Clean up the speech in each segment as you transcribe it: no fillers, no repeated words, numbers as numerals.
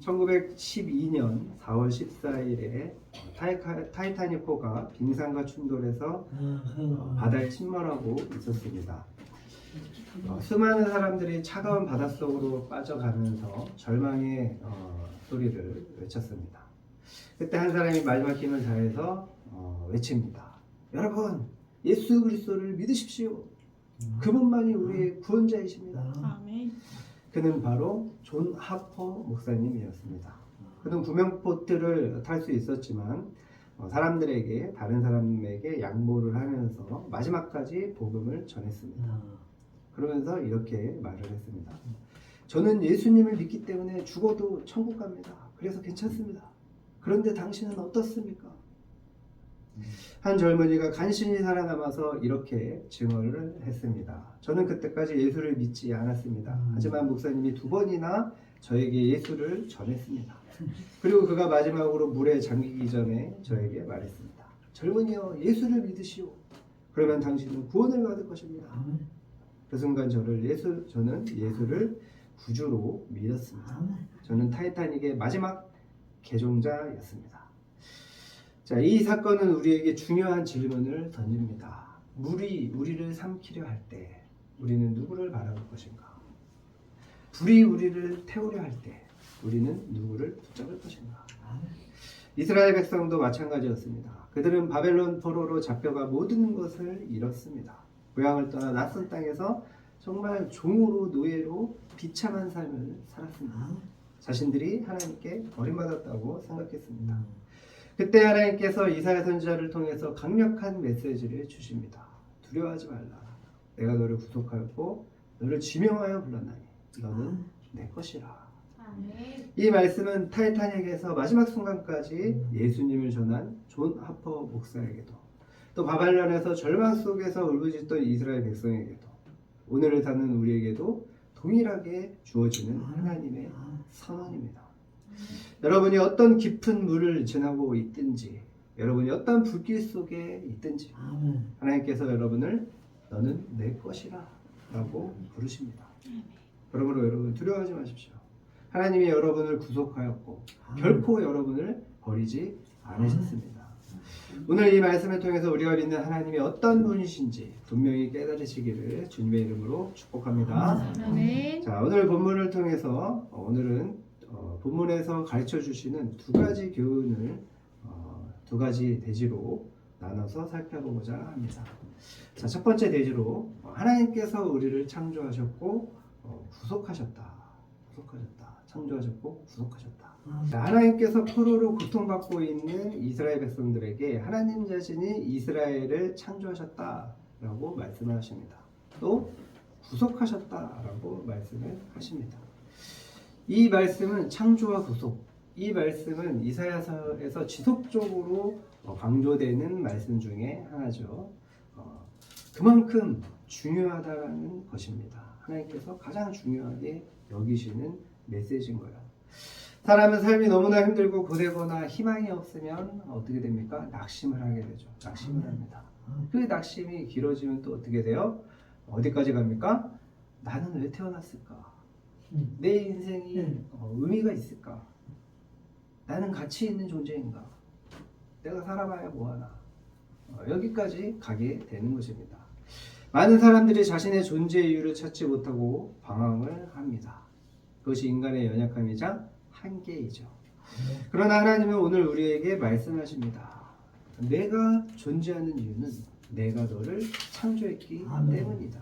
1912년 4월 14일에 타이타닉호가 빙산과 충돌해서 바다에 침몰하고 있었습니다. 수많은 사람들이 차가운 바닷속으로 빠져가면서 절망의 소리를 외쳤습니다. 그때 한 사람이 마지막 힘을 다해서 외칩니다. 여러분, 예수 그리스도를 믿으십시오. 그분만이 우리의 구원자이십니다. 아멘. 그는 바로 존 하퍼 목사님이었습니다. 그는 구명보트를 탈 수 있었지만 사람들에게, 다른 사람에게 양보를 하면서 마지막까지 복음을 전했습니다. 그러면서 이렇게 말을 했습니다. 저는 예수님을 믿기 때문에 죽어도 천국 갑니다. 그래서 괜찮습니다. 그런데 당신은 어떻습니까? 한 젊은이가 간신히 살아남아서 이렇게 증언을 했습니다. 저는 그때까지 예수를 믿지 않았습니다. 하지만 목사님이 2번이나 저에게 예수를 전했습니다. 그리고 그가 마지막으로 물에 잠기기 전에 저에게 말했습니다. 젊은이여, 예수를 믿으시오. 그러면 당신은 구원을 받을 것입니다. 그 순간 저는 예수를 구주로 믿었습니다. 저는 타이타닉의 마지막 개종자였습니다. 자, 이 사건은 우리에게 중요한 질문을 던집니다. 물이 우리를 삼키려 할 때 우리는 누구를 바라볼 것인가? 불이 우리를 태우려 할 때 우리는 누구를 붙잡을 것인가? 이스라엘 백성도 마찬가지였습니다. 그들은 바벨론 포로로 잡혀가 모든 것을 잃었습니다. 고향을 떠나 낯선 땅에서 정말 종으로, 노예로 비참한 삶을 살았습니다. 자신들이 하나님께 버림받았다고 생각했습니다. 그때 하나님께서 이사야 선지자를 통해서 강력한 메시지를 주십니다. 두려워하지 말라. 내가 너를 구속하였고 너를 지명하여 불렀나니 너는 내 것이라. 이 말씀은 타이타닉에서 마지막 순간까지 예수님을 전한 존 하퍼 목사에게도, 또 바벨론에서 절망 속에서 울부짖던 이스라엘 백성에게도, 오늘을 사는 우리에게도 동일하게 주어지는 하나님의 선언입니다. 여러분이 어떤 깊은 물을 지나고 있든지, 여러분이 어떤 불길 속에 있든지, 하나님께서 여러분을 너는 내 것이라 라고 부르십니다. 그러므로 여러분 두려워하지 마십시오. 하나님이 여러분을 구속하였고 결코 여러분을 버리지 않으셨습니다. 오늘 이 말씀을 통해서 우리가 믿는 하나님이 어떤 분이신지 분명히 깨달으시기를 주님의 이름으로 축복합니다. 아멘. 자, 오늘 본문을 통해서 오늘은 본문에서 가르쳐 주시는 2가지 교훈을 2가지 대지로 나눠서 살펴보고자 합니다. 자, 첫 번째 대지로 하나님께서 우리를 창조하셨고 구속하셨다. 창조하셨고 구속하셨다. 자, 하나님께서 포로로 고통받고 있는 이스라엘 백성들에게 하나님 자신이 이스라엘을 창조하셨다라고 말씀을 하십니다. 또 구속하셨다라고 말씀을 하십니다. 이 말씀은 창조와 구속, 이 말씀은 이사야서에서 지속적으로 강조되는 말씀 중에 하나죠. 그만큼 중요하다는 것입니다. 하나님께서 가장 중요하게 여기시는 메시지인 거예요. 사람은 삶이 너무나 힘들고 고되거나 희망이 없으면 어떻게 됩니까? 낙심을 하게 되죠. 낙심을 합니다. 그 낙심이 길어지면 또 어떻게 돼요? 어디까지 갑니까? 나는 왜 태어났을까? 내 인생이 의미가 있을까? 나는 가치 있는 존재인가? 내가 살아봐야 뭐하나? 여기까지 가게 되는 것입니다. 많은 사람들이 자신의 존재 이유를 찾지 못하고 방황을 합니다. 그것이 인간의 연약함이자 한계이죠. 그러나 하나님은 오늘 우리에게 말씀하십니다. 내가 존재하는 이유는 내가 너를 창조했기 때문이다.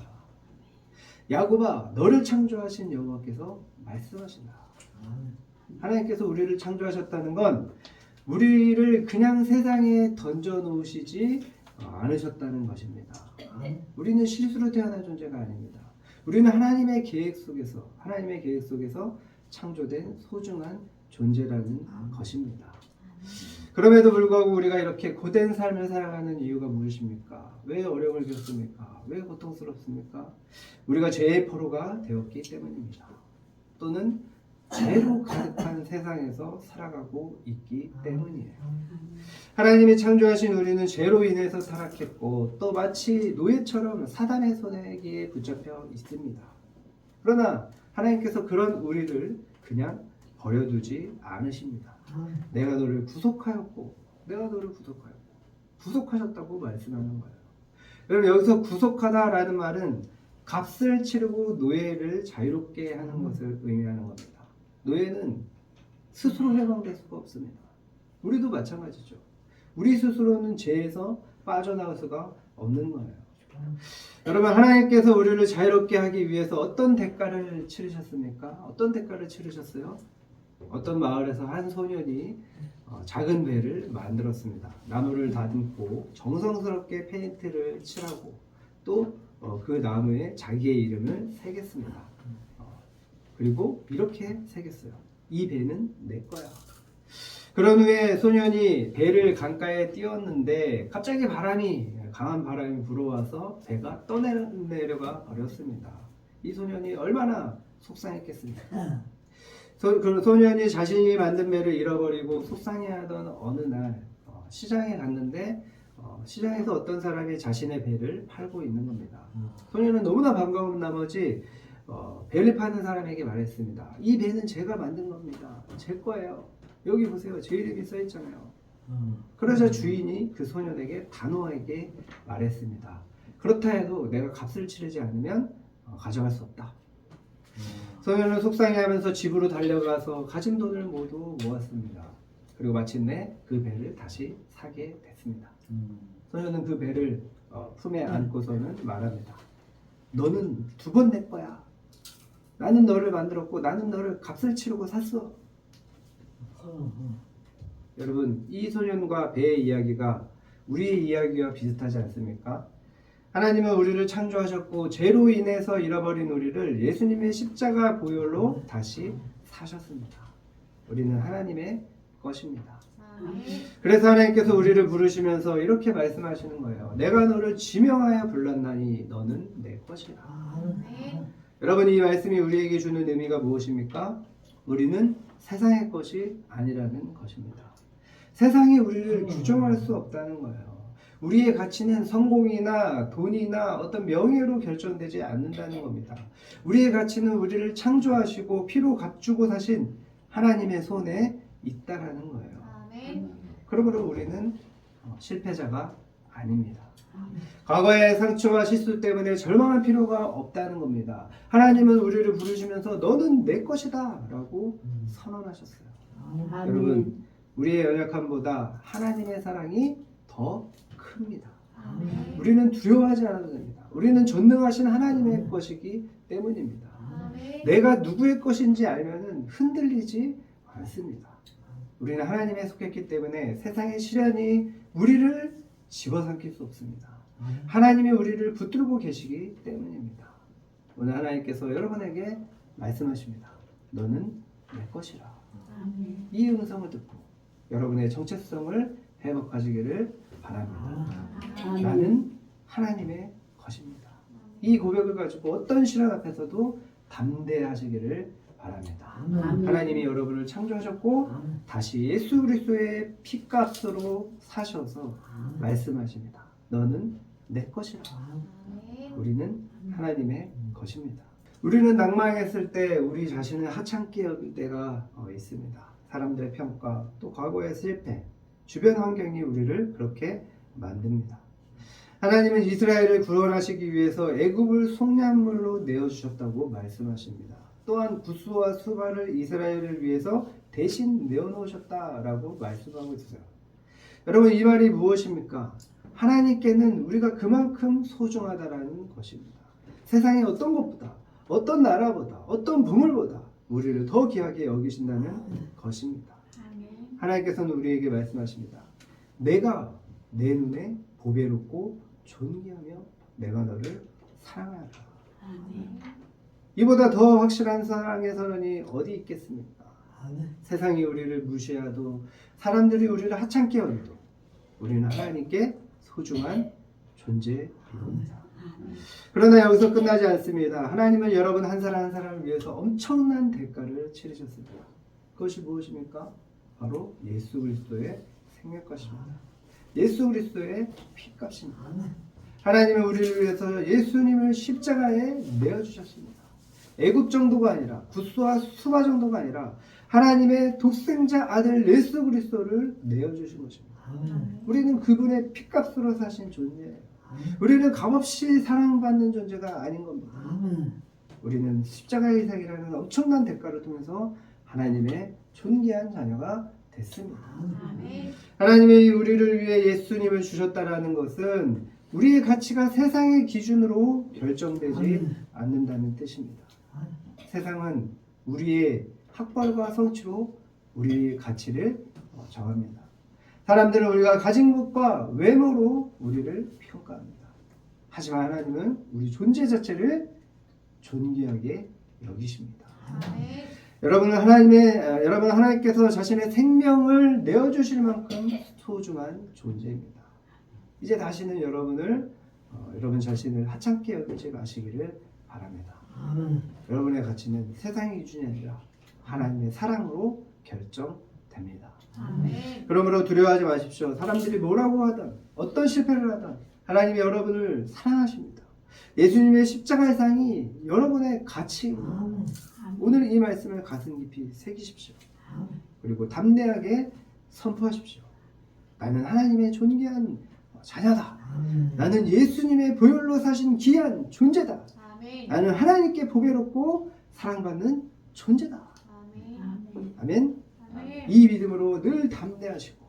야곱아, 너를 창조하신 여호와께서 말씀하신다. 하나님께서 우리를 창조하셨다는 건 우리를 그냥 세상에 던져 놓으시지 않으셨다는 것입니다. 우리는 실수로 태어난 존재가 아닙니다. 우리는 하나님의 계획 속에서 창조된 소중한 존재라는 것입니다. 그럼에도 불구하고 우리가 이렇게 고된 삶을 살아가는 이유가 무엇입니까? 왜 어려움을 겪습니까? 왜 고통스럽습니까? 우리가 죄의 포로가 되었기 때문입니다. 또는 죄로 가득한 세상에서 살아가고 있기 때문이에요. 하나님이 창조하신 우리는 죄로 인해서 타락했고 또 마치 노예처럼 사단의 손에게 붙잡혀 있습니다. 그러나 하나님께서 그런 우리를 그냥 버려두지 않으십니다. 내가 너를 구속하였고 내가 너를 구속하였고 구속하셨다고 말씀하는 거예요. 여러분 여기서 구속하다라는 말은 값을 치르고 노예를 자유롭게 하는 것을 의미하는 겁니다. 노예는 스스로 해방될 수가 없습니다. 우리도 마찬가지죠. 우리 스스로는 죄에서 빠져나갈 수가 없는 거예요. 여러분 하나님께서 우리를 자유롭게 하기 위해서 어떤 대가를 치르셨습니까? 어떤 대가를 치르셨어요? 어떤 마을에서 한 소년이 작은 배를 만들었습니다. 나무를 다듬고 정성스럽게 페인트를 칠하고 또 그 나무에 자기의 이름을 새겼습니다. 그리고 이렇게 새겼어요. 이 배는 내 거야. 그런 후에 소년이 배를 강가에 띄웠는데 갑자기 강한 바람이 불어와서 배가 떠내려가 버렸습니다. 이 소년이 얼마나 속상했겠습니까? 그 소년이 자신이 만든 배를 잃어버리고 속상해하던 어느 날 시장에 갔는데 시장에서 어떤 사람이 자신의 배를 팔고 있는 겁니다. 소년은 너무나 반가운 나머지 배를 파는 사람에게 말했습니다. 이 배는 제가 만든 겁니다. 제 거예요. 여기 보세요. 제 이름이 써 있잖아요. 그러자 주인이 그 소년에게 단호하게 말했습니다. 그렇다 해도 내가 값을 치르지 않으면 가져갈 수 없다. 소년은 속상해하면서 집으로 달려가서 가진 돈을 모두 모았습니다. 그리고 마침내 그 배를 다시 사게 됐습니다. 소년은 그 배를 품에 안고서는 말합니다. 너는 두 번 내 거야. 나는 너를 만들었고 나는 너를 값을 치르고 샀어. 여러분 이 소년과 배의 이야기가 우리의 이야기와 비슷하지 않습니까? 하나님은 우리를 창조하셨고 죄로 인해서 잃어버린 우리를 예수님의 십자가 보혈로 다시 사셨습니다. 우리는 하나님의 것입니다. 그래서 하나님께서 우리를 부르시면서 이렇게 말씀하시는 거예요. 내가 너를 지명하여 불렀나니 너는 내 것이라. 여러분 이 말씀이 우리에게 주는 의미가 무엇입니까? 우리는 세상의 것이 아니라는 것입니다. 세상이 우리를 규정할 수 없다는 거예요. 우리의 가치는 성공이나 돈이나 어떤 명예로 결정되지 않는다는 겁니다. 우리의 가치는 우리를 창조하시고 피로 값주고 사신 하나님의 손에 있다라는 거예요. 그러므로 우리는 실패자가 아닙니다. 과거의 상처와 실수 때문에 절망할 필요가 없다는 겁니다. 하나님은 우리를 부르시면서 너는 내 것이다 라고 선언하셨어요. 여러분 우리의 연약함보다 하나님의 사랑이 더 큽니다. 우리는 두려워하지 않아도 됩니다. 우리는 전능하신 하나님의 것이기 때문입니다. 내가 누구의 것인지 알면 흔들리지 않습니다. 우리는 하나님에 속했기 때문에 세상의 시련이 우리를 집어삼킬 수 없습니다. 하나님이 우리를 붙들고 계시기 때문입니다. 오늘 하나님께서 여러분에게 말씀하십니다. 너는 내 것이라. 이 음성을 듣고 여러분의 정체성을 회복하시기를 바랍니다. 나는 하나님의 것입니다. 이 고백을 가지고 어떤 시련 앞에서도 담대하시기를 바랍니다. 하나님이 여러분을 창조하셨고 다시 예수 그리스도의 피값으로 사셔서 말씀하십니다. 너는 내 것이라. 우리는 하나님의 것입니다. 우리는 낭망했을 때 우리 자신을 하찮게 여길 때가 있습니다. 사람들의 평가, 또 과거의 실패, 주변 환경이 우리를 그렇게 만듭니다. 하나님은 이스라엘을 구원하시기 위해서 애굽을 속량물로 내어주셨다고 말씀하십니다. 또한 구스와 수바를 이스라엘을 위해서 대신 내어놓으셨다라고 말씀하고 있어요. 여러분 이 말이 무엇입니까? 하나님께는 우리가 그만큼 소중하다라는 것입니다. 세상의 어떤 것보다, 어떤 나라보다, 어떤 부물보다 우리를 더 귀하게 여기신다는 것입니다. 하나님께서는 우리에게 말씀하십니다. 내가 내 눈에 보배롭고 존귀하며 내가 너를 사랑하다. 이보다 더 확실한 사랑의 선언이 어디 있겠습니까? 세상이 우리를 무시해도 사람들이 우리를 하찮게 여겨도 우리는 하나님께 소중한 존재입니다. 그러나 여기서 끝나지 않습니다. 하나님은 여러분 한 사람 한 사람을 위해서 엄청난 대가를 치르셨습니다. 그것이 무엇입니까? 바로 예수 그리스도의 생명값입니다. 예수 그리스도의 피값입니다. 하나님은 우리를 위해서 예수님을 십자가에 내어주셨습니다. 애굽 정도가 아니라 굿수와 수바 정도가 아니라 하나님의 독생자 아들 예수 그리스도를 내어주신 것입니다. 우리는 그분의 피값으로 사신 존재예요. 우리는 값없이 사랑받는 존재가 아닌 겁니다. 우리는 십자가의 이상이라는 엄청난 대가를 통해서 하나님의 존귀한 자녀가 됐습니다. 하나님이 우리를 위해 예수님을 주셨다라는 것은 우리의 가치가 세상의 기준으로 결정되지 않는다는 뜻입니다. 세상은 우리의 학벌과 성취로 우리의 가치를 정합니다. 사람들은 우리가 가진 것과 외모로 우리를 평가합니다. 하지만 하나님은 우리 존재 자체를 존귀하게 여기십니다. 여러분 하나님께서 자신의 생명을 내어주실 만큼 소중한 존재입니다. 이제 다시는 여러분 자신을 하찮게 여기지 마시기를 바랍니다. 여러분의 가치는 세상의 기준이 아니라 하나님의 사랑으로 결정됩니다. 그러므로 두려워하지 마십시오. 사람들이 뭐라고 하든 어떤 실패를 하든 하나님이 여러분을 사랑하십니다. 예수님의 십자가의 상이 여러분의 가치입니다. 오늘 이 말씀을 가슴 깊이 새기십시오. 그리고 담대하게 선포하십시오. 나는 하나님의 존귀한 자녀다. 나는 예수님의 보혈로 사신 귀한 존재다. 나는 하나님께 보배롭고 사랑받는 존재다. 아멘. 이 믿음으로 늘 담대하시고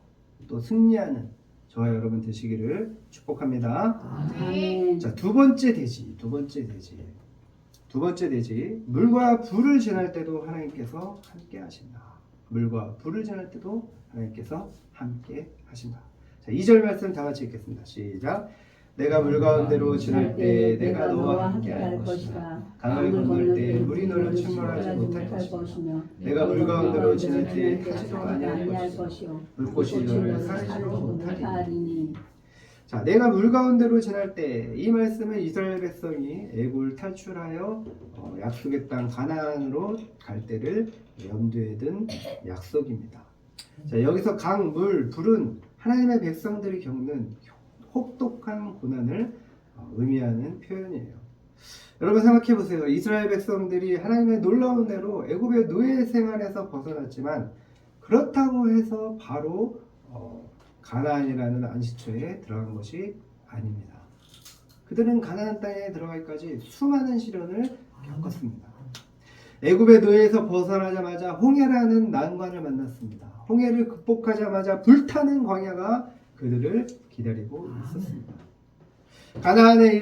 또 승리하는 저와 여러분 되시기를 축복합니다. 자, 두 번째 대지. 물과 불을 지날 때도 하나님께서 함께 하신다. 물과 불을 지날 때도 하나님께서 함께 하신다. 자, 2절 말씀 다 같이 읽겠습니다. 시작. 내가 물 가운데로 지날 때 내가 너와 함께 할 것이다. 강을 건널 때 물이 너를 침몰하지 못할 것이며 내가 물 가운데로 지날 때 타지도 아니할 것이요 물꽃이 너를 사르지 못하리니. 자, 내가 물 가운데로 지날 때, 이 말씀은 이스라엘 백성이 애굽을 탈출하여 약속의 땅 가나안으로 갈 때를 염두에 둔 약속입니다. 자, 여기서 강, 물, 불은 하나님의 백성들이 겪는 혹독한 고난을 의미하는 표현이에요. 여러분 생각해 보세요. 이스라엘 백성들이 하나님의 놀라운 대로 애굽의 노예 생활에서 벗어났지만 그렇다고 해서 바로 가나안이라는 안식처에 들어간 것이 아닙니다. 그들은 가나안 땅에 들어가기까지 수많은 시련을 겪었습니다. 애굽의 노예에서 벗어나자마자 홍해라는 난관을 만났습니다. 홍해를 극복하자마자 불타는 광야가 그들을 기다리고 있었습니다. 가나안에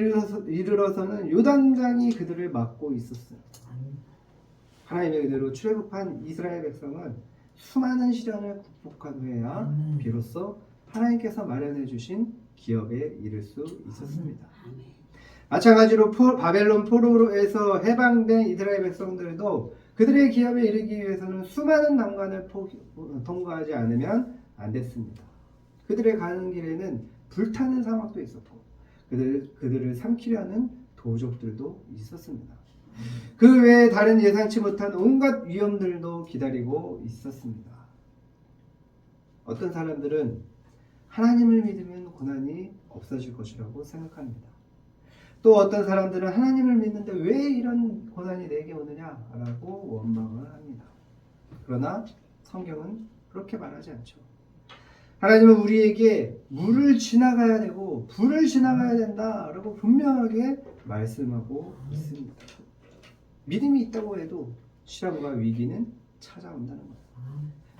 이르러서는 요단강이 그들을 막고 있었어요. 하나님의 은혜로 출애굽한 이스라엘 백성은 수많은 시련을 극복한 후에야 비로소 하나님께서 마련해 주신 기업에 이를 수 있었습니다. 마찬가지로 바벨론 포로에서 해방된 이스라엘 백성들도 그들의 기업에 이르기 위해서는 수많은 난관을 통과하지 않으면 안 됐습니다. 그들의 가는 길에는 불타는 사막도 있었고 그들을 삼키려는 도적들도 있었습니다. 그 외에 다른 예상치 못한 온갖 위험들도 기다리고 있었습니다. 어떤 사람들은 하나님을 믿으면 고난이 없어질 것이라고 생각합니다. 또 어떤 사람들은 하나님을 믿는데 왜 이런 고난이 내게 오느냐라고 원망을 합니다. 그러나 성경은 그렇게 말하지 않죠. 하나님은 우리에게 물을 지나가야 되고 불을 지나가야 된다라고 분명하게 말씀하고 있습니다. 믿음이 있다고 해도 시련과 위기는 찾아온다는 거예요.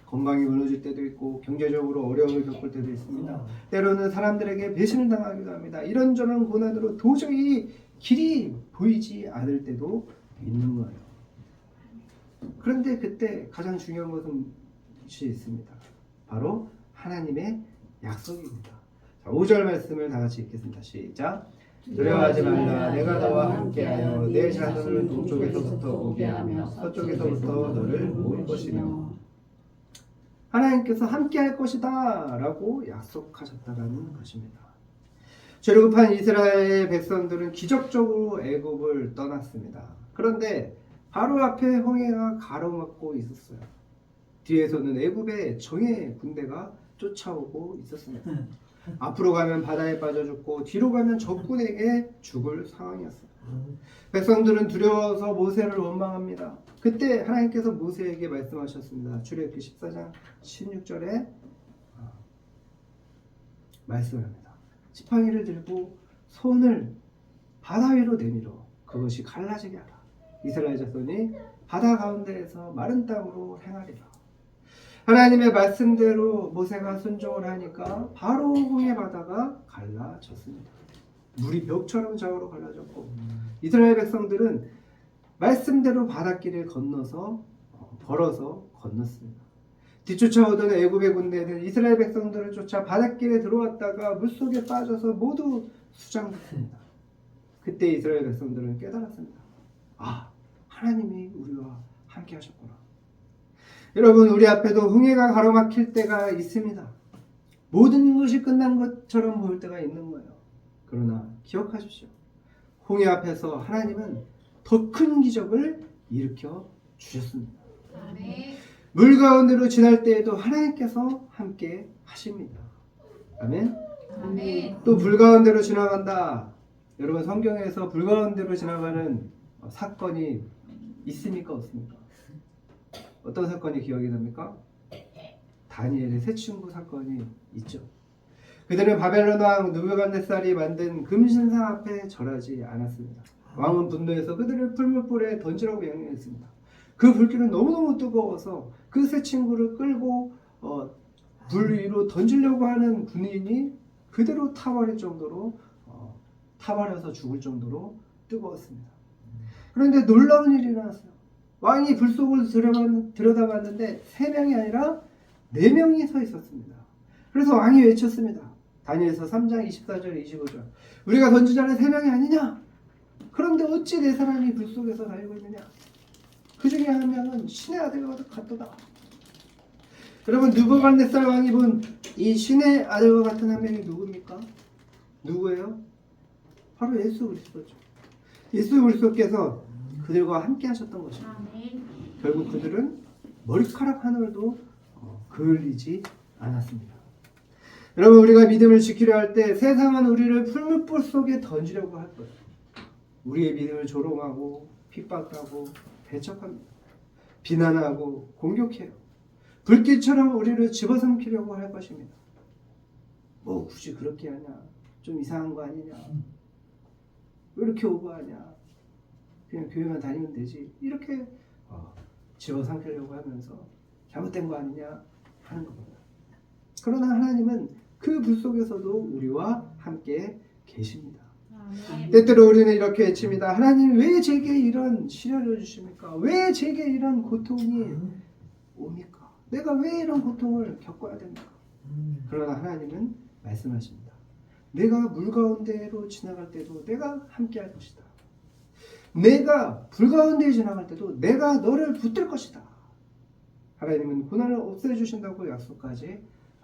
건강이 무너질 때도 있고 경제적으로 어려움을 겪을 때도 있습니다. 때로는 사람들에게 배신을 당하기도 합니다. 이런저런 고난으로 도저히 길이 보이지 않을 때도 있는 거예요. 그런데 그때 가장 중요한 것은 있습니다. 바로 하나님의 약속입니다. 자, 5절 말씀을 다 같이 읽겠습니다. 시작. 두려워하지 말라. 내가 너와 함께하여 내 자손을 동쪽에서부터 오게 하며 서쪽에서부터 너를 모을 것이며. 하나님께서 함께할 것이다 라고 약속하셨다라는 것입니다. 출애굽한 이스라엘 백성들은 기적적으로 애굽을 떠났습니다. 그런데 바로 앞에 홍해가 가로막고 있었어요. 뒤에서는 애굽의 정예 군대가 쫓아오고 있었습니다. 앞으로 가면 바다에 빠져 죽고 뒤로 가면 적군에게 죽을 상황이었어요. 백성들은 두려워서 모세를 원망합니다. 그때 하나님께서 모세에게 말씀하셨습니다. 출애굽기 14장 16절에 말씀을 합니다. 지팡이를 들고 손을 바다 위로 내밀어 그것이 갈라지게 하라. 이스라엘 자손이 바다 가운데에서 마른 땅으로 행하리라. 하나님의 말씀대로 모세가 순종을 하니까 바로 홍해 바다가 갈라졌습니다. 물이 벽처럼 좌우로 갈라졌고 이스라엘 백성들은 말씀대로 바닷길을 건너서 걸어서 건넜습니다. 뒤쫓아오던 애굽의 군대는 이스라엘 백성들을 쫓아 바닷길에 들어왔다가 물속에 빠져서 모두 수장됐습니다. 그때 이스라엘 백성들은 깨달았습니다. 아, 하나님이 우리와 함께 하셨구나. 여러분, 우리 앞에도 홍해가 가로막힐 때가 있습니다. 모든 것이 끝난 것처럼 보일 때가 있는 거예요. 그러나 기억하십시오. 홍해 앞에서 하나님은 더 큰 기적을 일으켜 주셨습니다. 아멘. 물 가운데로 지날 때에도 하나님께서 함께 하십니다. 아멘. 아멘. 또 불 가운데로 지나간다. 여러분, 성경에서 불 가운데로 지나가는 사건이 있습니까, 없습니까? 어떤 사건이 기억이 납니까? 다니엘의 세 친구 사건이 있죠. 그들은 바벨론 왕 느부갓네살이 만든 금신상 앞에 절하지 않았습니다. 왕은 분노해서 그들을 풀무불에 던지라고 명령했습니다. 그 불길은 너무너무 뜨거워서 그 세 친구를 끌고 불 위로 던지려고 하는 군인이 그대로 타버릴 정도로 타버려서 죽을 정도로 뜨거웠습니다. 그런데 놀라운 일이 일어났어요. 왕이 불 속을 들여다봤는데 3명이 아니라 4명이 서 있었습니다. 그래서 왕이 외쳤습니다. 다니엘서 3장 24절 25절 우리가 던지자는 3명이 아니냐? 그런데 어찌 4사람이 불 속에서 달리고 있느냐? 그 중에 한 명은 신의 아들과 같도다. 여러분, 느부갓네살 왕이 본 이 신의 아들과 같은 한 명이 누굽니까? 누구예요? 바로 예수 그리스도죠. 예수 그리스도께서 그들과 함께 하셨던 것입니다. 아멘. 결국 그들은 머리카락 하늘도 그을리지 않았습니다. 여러분, 우리가 믿음을 지키려 할 때 세상은 우리를 풀무불 속에 던지려고 할 거예요. 우리의 믿음을 조롱하고 핍박하고 배척합니다. 비난하고 공격해요. 불길처럼 우리를 집어삼키려고 할 것입니다. 뭐 굳이 그렇게 하냐? 좀 이상한 거 아니냐? 왜 이렇게 오버하냐? 그냥 교회만 다니면 되지. 이렇게 집어삼키려고 하면서 잘못된 거 아니냐 하는 겁니다. 그러나 하나님은 그 불 속에서도 우리와 함께 계십니다. 아멘. 때때로 우리는 이렇게 외칩니다. 하나님, 왜 제게 이런 시련을 주십니까? 왜 제게 이런 고통이 옵니까? 내가 왜 이런 고통을 겪어야 됩니까? 그러나 하나님은 말씀하십니다. 내가 물 가운데로 지나갈 때도 내가 함께 할 것이다. 내가 불 가운데 지나갈 때도 내가 너를 붙들 것이다. 하나님은 고난을 없애주신다고 약속하지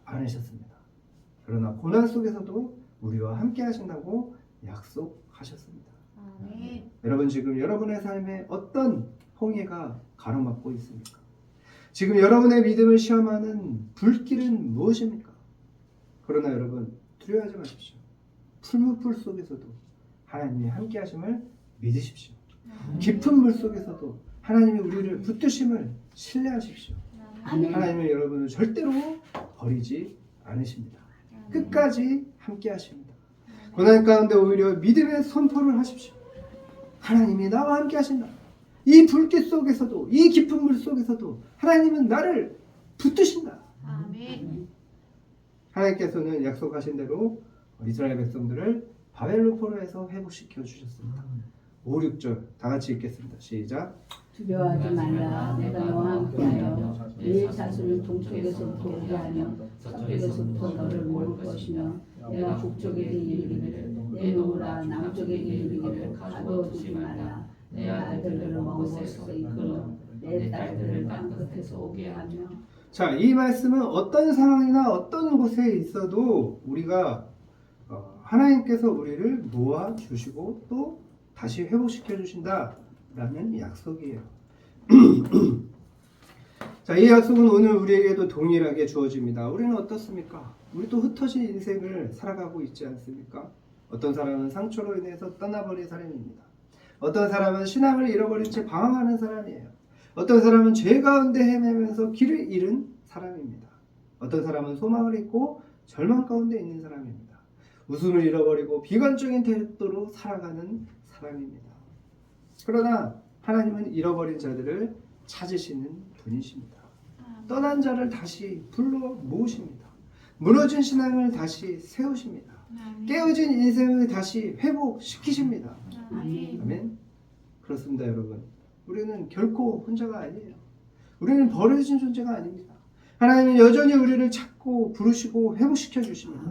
않으셨습니다. 그러나 고난 속에서도 우리와 함께 하신다고 약속하셨습니다. 아멘. 여러분, 지금 여러분의 삶에 어떤 홍해가 가로막고 있습니까? 지금 여러분의 믿음을 시험하는 불길은 무엇입니까? 그러나 여러분, 두려워하지 마십시오. 풀무불 속에서도 하나님이 함께 하심을 믿으십시오. 깊은 물 속에서도 하나님이 우리를 붙드심을 신뢰하십시오. 아멘. 하나님은 여러분을 절대로 버리지 않으십니다. 끝까지 함께 하십니다. 고난 가운데 오히려 믿음의 선포를 하십시오. 하나님이 나와 함께 하신다. 이 불길 속에서도, 이 깊은 물 속에서도 하나님은 나를 붙드신다. 아멘. 하나님께서는 약속하신 대로 이스라엘 백성들을 바벨론 포로에서 회복시켜 주셨습니다. 5, 6절 다 같이 읽겠습니다. 시작. 두려워하지 말라. 내가 너와 함께하여 네 자손을 동쪽에서부터 오게 하며 서쪽에서부터 너를 모을 것이며 내가 북쪽에게 이르기를 내놓으라. 남쪽에게 이르기를 가두어두지 말라. 내 아들들을 먼 곳에서 이끌어 내 딸들을 땅 끝에서 오게 하며. 자, 이 말씀은 어떤 상황이나 어떤 곳에 있어도 우리가 하나님께서 우리를 모아 주시고 또 다시 회복시켜 주신다라는 약속이에요. 자, 이 약속은 오늘 우리에게도 동일하게 주어집니다. 우리는 어떻습니까? 우리도 흩어진 인생을 살아가고 있지 않습니까? 어떤 사람은 상처로 인해서 떠나버린 사람입니다. 어떤 사람은 신앙을 잃어버린 채 방황하는 사람이에요. 어떤 사람은 죄 가운데 헤매면서 길을 잃은 사람입니다. 어떤 사람은 소망을 잃고 절망 가운데 있는 사람입니다. 웃음을 잃어버리고 비관적인 태도로 살아가는 사람입니다. 그러나 하나님은 잃어버린 자들을 찾으시는 분이십니다. 떠난 자를 다시 불러 모으십니다. 무너진 신앙을 다시 세우십니다. 깨어진 인생을 다시 회복시키십니다. 아멘. 아멘. 그렇습니다, 여러분. 우리는 결코 혼자가 아니에요. 우리는 버려진 존재가 아닙니다. 하나님은 여전히 우리를 찾고 부르시고 회복시켜 주십니다.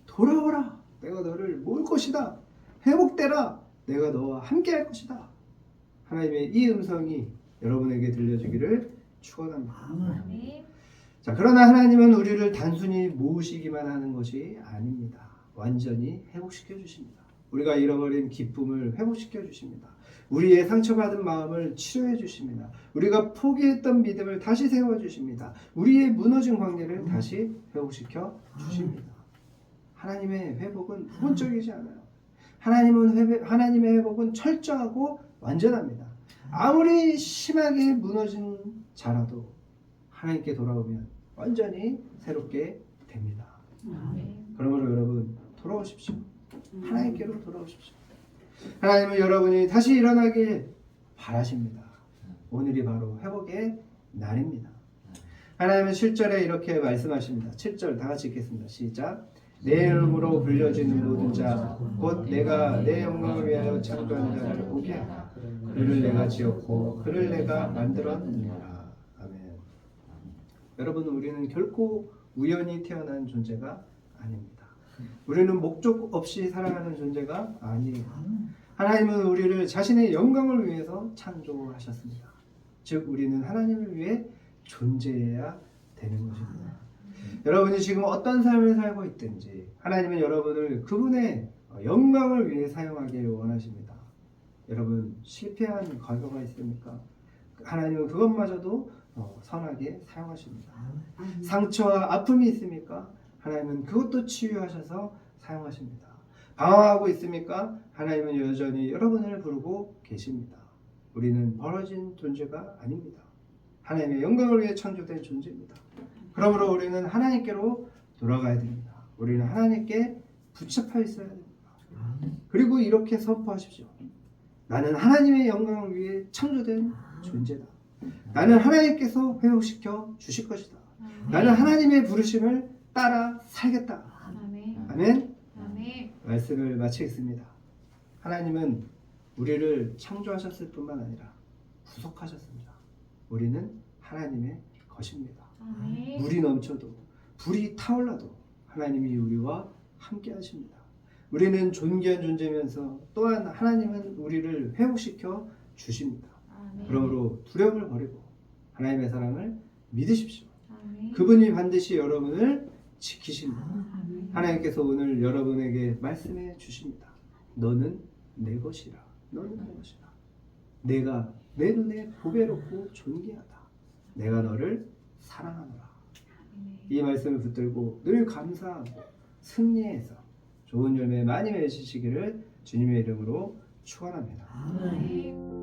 돌아오라, 내가 너를 모을 것이다. 회복되라, 내가 너와 함께 할 것이다. 하나님의 이 음성이 여러분에게 들려주기를 축원합니다. 아멘. 자, 그러나 하나님은 우리를 단순히 모으시기만 하는 것이 아닙니다. 완전히 회복시켜 주십니다. 우리가 잃어버린 기쁨을 회복시켜 주십니다. 우리의 상처받은 마음을 치료해 주십니다. 우리가 포기했던 믿음을 다시 세워 주십니다. 우리의 무너진 관계를 다시 회복시켜 주십니다. 하나님의 회복은 부분적이지 않아요. 하나님의 회복은 철저하고 완전합니다. 아무리 심하게 무너진 자라도 하나님께 돌아오면 완전히 새롭게 됩니다. 아멘. 그러므로 여러분 돌아오십시오. 하나님께로 돌아오십시오. 하나님은 여러분이 다시 일어나길 바라십니다. 오늘이 바로 회복의 날입니다. 하나님은 7절에 이렇게 말씀하십니다. 7절 다 같이 읽겠습니다. 시작. 내 이름으로 불려지는 모든 자 곧 내가 내 영광을 위하여 창조한 자를 오게 하라. 그를 내가 지었고 그를 내가 만들었느니라. 아멘. 여러분, 우리는 결코 우연히 태어난 존재가 아닙니다. 우리는 목적 없이 살아가는 존재가 아니에요. 하나님은 우리를 자신의 영광을 위해서 창조하셨습니다. 즉 우리는 하나님을 위해 존재해야 되는 것입니다. 여러분이 지금 어떤 삶을 살고 있든지 하나님은 여러분을 그분의 영광을 위해 사용하길 원하십니다. 여러분 실패한 과거가 있습니까? 하나님은 그것마저도 선하게 사용하십니다. 상처와 아픔이 있습니까? 하나님은 그것도 치유하셔서 사용하십니다. 방황하고 있습니까? 하나님은 여전히 여러분을 부르고 계십니다. 우리는 벌어진 존재가 아닙니다. 하나님의 영광을 위해 창조된 존재입니다. 그러므로 우리는 하나님께로 돌아가야 됩니다. 우리는 하나님께 붙잡혀 있어야 됩니다. 그리고 이렇게 선포하십시오. 나는 하나님의 영광을 위해 창조된 존재다. 나는 하나님께서 회복시켜 주실 것이다. 나는 하나님의 부르심을 따라 살겠다. 아멘. 아멘. 아멘. 말씀을 마치겠습니다. 하나님은 우리를 창조하셨을 뿐만 아니라 구속하셨습니다. 우리는 하나님의 것입니다. 아멘. 물이 넘쳐도 불이 타올라도 하나님이 우리와 함께 하십니다. 우리는 존귀한 존재면서 또한 하나님은 우리를 회복시켜 주십니다. 아멘. 그러므로 두려움을 버리고 하나님의 사랑을 믿으십시오. 아멘. 그분이 반드시 여러분을 지키십니다. 아멘. 하나님께서 오늘 여러분에게 말씀해 주십니다. 너는 내 것이라. 너는 내 것이라. 내가 내 눈에 보배롭고 존귀하다. 내가 너를 사랑하노라. 이 말씀을 붙들고 늘 감사하고 승리해서 좋은 열매 많이 맺으시기를 주님의 이름으로 축원합니다. 아멘.